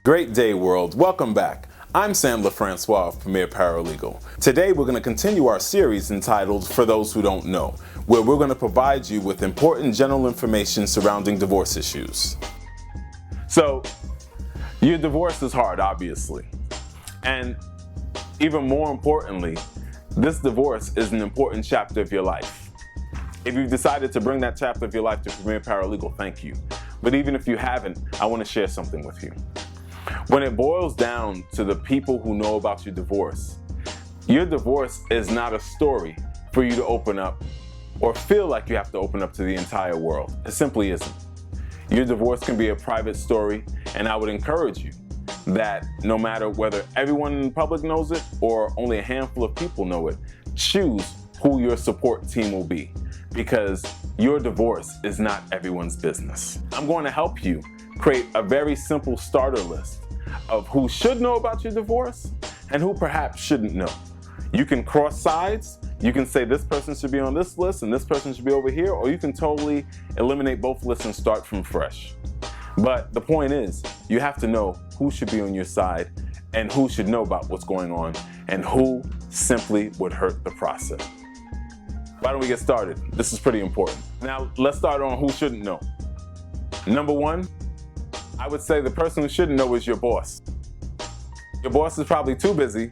Great day, world. Welcome back. I'm Sam LaFrancois of Premier Paralegal. Today, we're going to continue our series entitled For Those Who Don't Know, where we're going to provide you with important general information surrounding divorce issues. So, your divorce is hard, obviously. And even more importantly, this divorce is an important chapter of your life. If you've decided to bring that chapter of your life to Premier Paralegal, thank you. But even if you haven't, I want to share something with you. When it boils down to the people who know about your divorce is not a story for you to open up or feel like you have to open up to the entire world. It simply isn't. Your divorce can be a private story, and I would encourage you that no matter whether everyone in public knows it or only a handful of people know it, choose who your support team will be, because your divorce is not everyone's business. I'm going to help you create a very simple starter list of who should know about your divorce and who perhaps shouldn't know. You can cross sides. You can say this person should be on this list and this person should be over here, or you can totally eliminate both lists and start from fresh. But the point is, you have to know who should be on your side and who should know about what's going on and who simply would hurt the process. Why don't we get started? This is pretty important. Now, let's start on who shouldn't know. Number one, I would say the person who shouldn't know is your boss. Your boss is probably too busy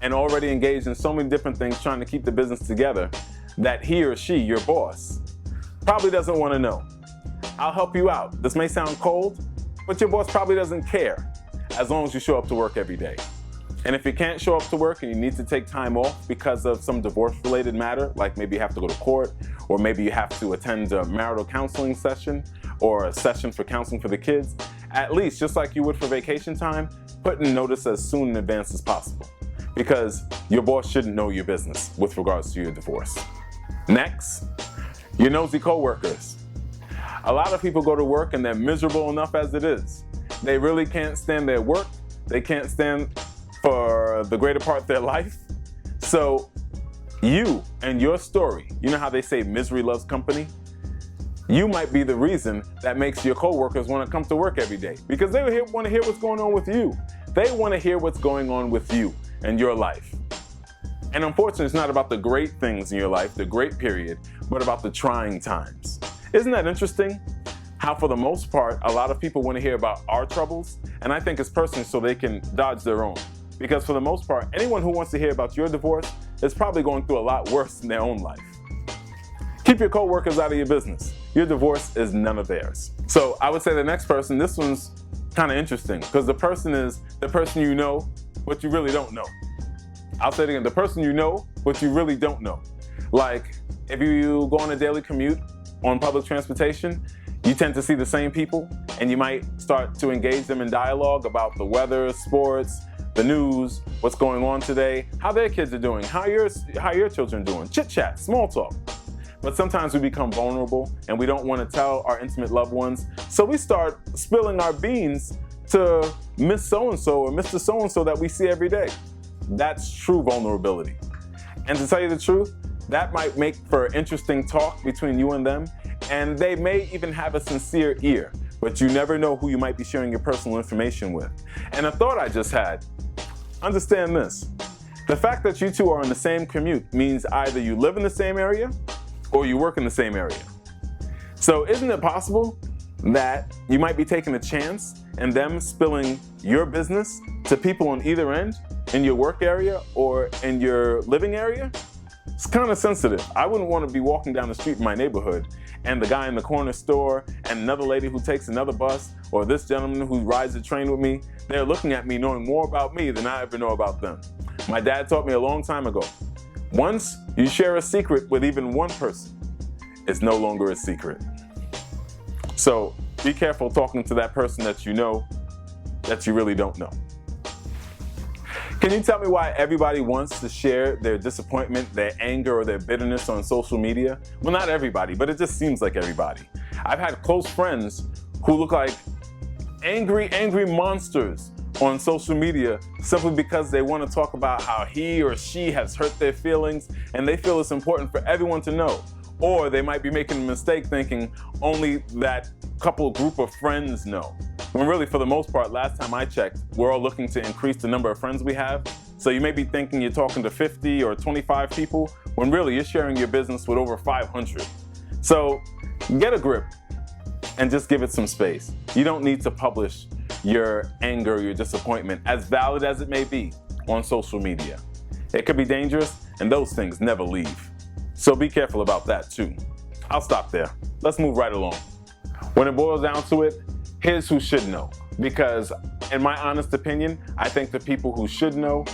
and already engaged in so many different things trying to keep the business together that he or she, your boss, probably doesn't want to know. I'll help you out. This may sound cold, but your boss probably doesn't care as long as you show up to work every day. And if you can't show up to work and you need to take time off because of some divorce-related matter, like maybe you have to go to court, or maybe you have to attend a marital counseling session or a session for counseling for the kids, at least, just like you would for vacation time, put in notice as soon in advance as possible, because your boss shouldn't know your business with regards to your divorce. Next, your nosy coworkers. A lot of people go to work and they're miserable enough as it is. They really can't stand their work. They can't stand for the greater part of their life. So you and your story, you know how they say misery loves company? You might be the reason that makes your coworkers want to come to work every day, because they want to hear what's going on with you. They want to hear what's going on with you and your life. And unfortunately, it's not about the great things in your life, the great period, but about the trying times. Isn't that interesting? How for the most part, a lot of people want to hear about our troubles, and I think it's personally so they can dodge their own. Because for the most part, anyone who wants to hear about your divorce is probably going through a lot worse in their own life. Keep your coworkers out of your business. Your divorce is none of theirs. So I would say the next person, this one's kind of interesting, because the person is the person you know, but you really don't know. I'll say it again, the person you know, but you really don't know. Like, if you go on a daily commute on public transportation, you tend to see the same people, and you might start to engage them in dialogue about the weather, sports, the news, what's going on today, how their kids are doing, how your children are doing, chit chat, small talk. But sometimes we become vulnerable and we don't want to tell our intimate loved ones, so we start spilling our beans to Miss So-and-so or Mr. So-and-so that we see every day. That's true vulnerability. And to tell you the truth, that might make for interesting talk between you and them, and they may even have a sincere ear, but you never know who you might be sharing your personal information with. And a thought I just had, understand this. The fact that you two are on the same commute means either you live in the same area or you work in the same area. So isn't it possible that you might be taking a chance and them spilling your business to people on either end, in your work area or in your living area? It's kind of sensitive. I wouldn't want to be walking down the street in my neighborhood and the guy in the corner store and another lady who takes another bus, or this gentleman who rides the train with me, they're looking at me knowing more about me than I ever know about them. My dad taught me a long time ago, once you share a secret with even one person, it's no longer a secret. So be careful talking to that person that you know that you really don't know. Can you tell me why everybody wants to share their disappointment, their anger, or their bitterness on social media? Well, not everybody, but it just seems like everybody. I've had close friends who look like angry monsters on social media simply because they want to talk about how he or she has hurt their feelings and they feel it's important for everyone to know. Or they might be making a mistake thinking only that group of friends know. When really, for the most part, last time I checked, we're all looking to increase the number of friends we have. So you may be thinking you're talking to 50 or 25 people, when really you're sharing your business with over 500. So get a grip and just give it some space. You don't need to publish your anger, your disappointment, as valid as it may be, on social media. It could be dangerous, and those things never leave. So be careful about that too. I'll stop there. Let's move right along. When it boils down to it, here's who should know. Because in my honest opinion, I think the people who should know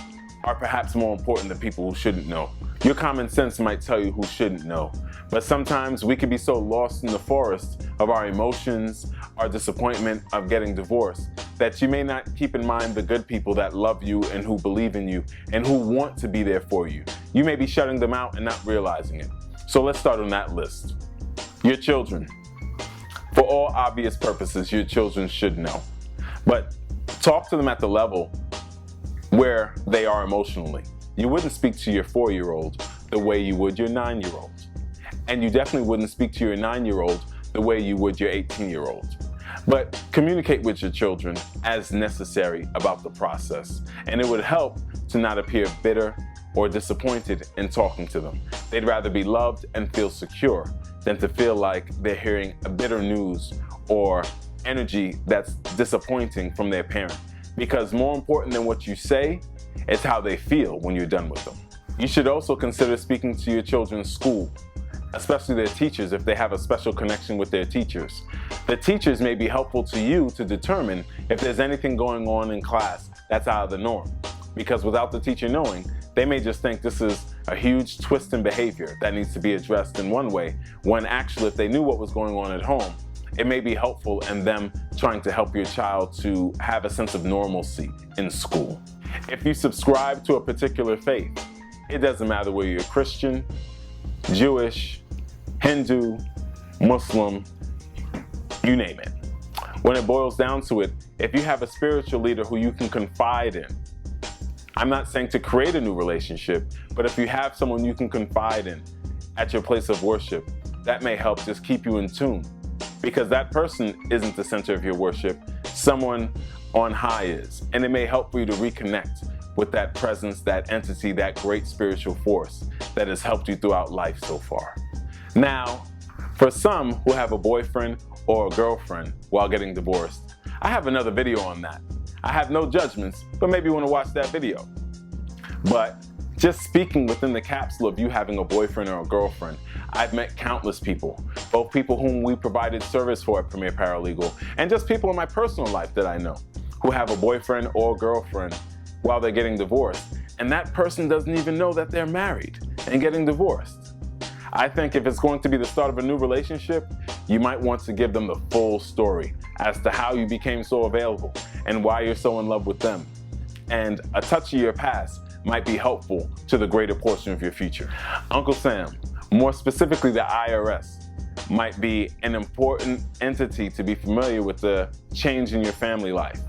are perhaps more important than people who shouldn't know. Your common sense might tell you who shouldn't know, but sometimes we can be so lost in the forest of our emotions, our disappointment of getting divorced, that you may not keep in mind the good people that love you and who believe in you and who want to be there for you. You may be shutting them out and not realizing it. So let's start on that list. Your children. For all obvious purposes, your children should know. But talk to them at the level where they are emotionally. You wouldn't speak to your 4-year-old the way you would your 9-year-old. And you definitely wouldn't speak to your 9-year-old the way you would your 18-year-old. But communicate with your children as necessary about the process. And it would help to not appear bitter or disappointed in talking to them. They'd rather be loved and feel secure than to feel like they're hearing a bitter news or energy that's disappointing from their parent. Because more important than what you say, it's how they feel when you're done with them. You should also consider speaking to your children's school, especially their teachers if they have a special connection with their teachers. The teachers may be helpful to you to determine if there's anything going on in class that's out of the norm. Because without the teacher knowing, they may just think this is a huge twist in behavior that needs to be addressed in one way, when actually if they knew what was going on at home, it may be helpful in them trying to help your child to have a sense of normalcy in school. If you subscribe to a particular faith, it doesn't matter whether you're Christian, Jewish, Hindu, Muslim, you name it. When it boils down to it, if you have a spiritual leader who you can confide in, I'm not saying to create a new relationship, but if you have someone you can confide in at your place of worship, that may help just keep you in tune. Because that person isn't the center of your worship, someone on high is. And it may help for you to reconnect with that presence, that entity, that great spiritual force that has helped you throughout life so far. Now, for some who have a boyfriend or a girlfriend while getting divorced, I have another video on that. I have no judgments, but maybe you want to watch that video. But just speaking within the capsule of you having a boyfriend or a girlfriend, I've met countless people, both people whom we provided service for at Premier Paralegal, and just people in my personal life that I know who have a boyfriend or girlfriend while they're getting divorced, and that person doesn't even know that they're married and getting divorced. I think if it's going to be the start of a new relationship, you might want to give them the full story as to how you became so available and why you're so in love with them. And a touch of your past might be helpful to the greater portion of your future. Uncle Sam, more specifically the IRS, might be an important entity to be familiar with the change in your family life,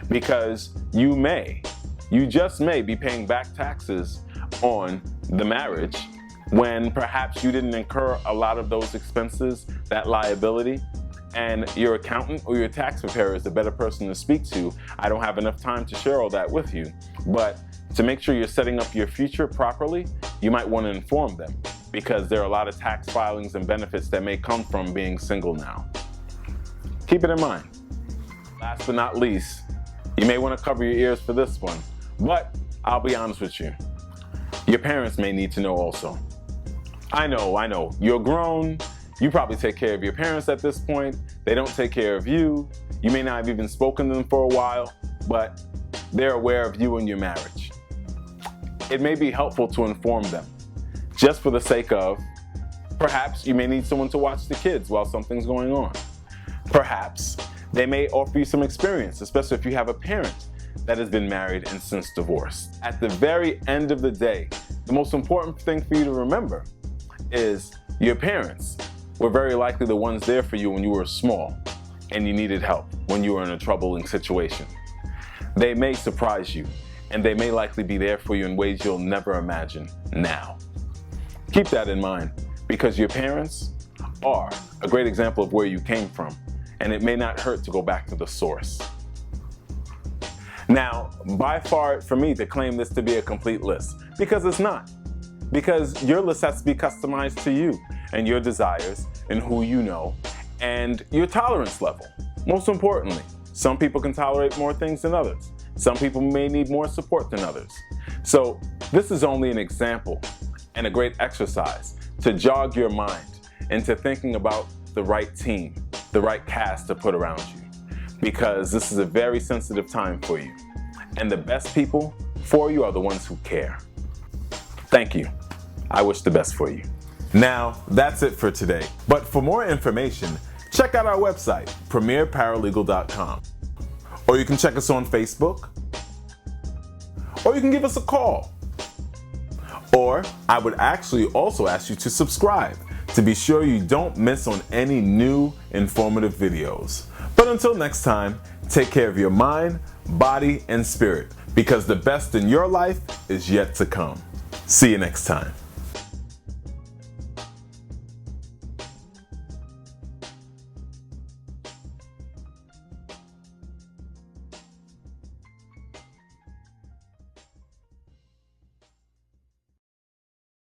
because you just may be paying back taxes on the marriage when perhaps you didn't incur a lot of those expenses, that liability, and your accountant or your tax preparer is the better person to speak to. I don't have enough time to share all that with you, but to make sure you're setting up your future properly, you might want to inform them, because there are a lot of tax filings and benefits that may come from being single now. Keep it in mind. Last but not least, you may want to cover your ears for this one, but I'll be honest with you. Your parents may need to know also. I know, you're grown, you probably take care of your parents at this point, they don't take care of you, you may not have even spoken to them for a while, but they're aware of you and your marriage. It may be helpful to inform them, just for the sake of, perhaps you may need someone to watch the kids while something's going on. Perhaps they may offer you some experience, especially if you have a parent that has been married and since divorced. At the very end of the day, the most important thing for you to remember is your parents were very likely the ones there for you when you were small and you needed help, when you were in a troubling situation. They may surprise you, and they may likely be there for you in ways you'll never imagine now. Keep that in mind, because your parents are a great example of where you came from, and it may not hurt to go back to the source. Now, by far for me to claim this to be a complete list, because it's not. Because your list has to be customized to you and your desires and who you know and your tolerance level. Most importantly, some people can tolerate more things than others. Some people may need more support than others. So this is only an example and a great exercise to jog your mind into thinking about the right team, the right cast to put around you, because this is a very sensitive time for you. And the best people for you are the ones who care. Thank you. I wish the best for you. Now, that's it for today. But for more information, check out our website, premierparalegal.com. Or you can check us on Facebook. Or you can give us a call. Or I would actually also ask you to subscribe to be sure you don't miss on any new informative videos. But until next time, take care of your mind, body, and spirit, because the best in your life is yet to come. See you next time.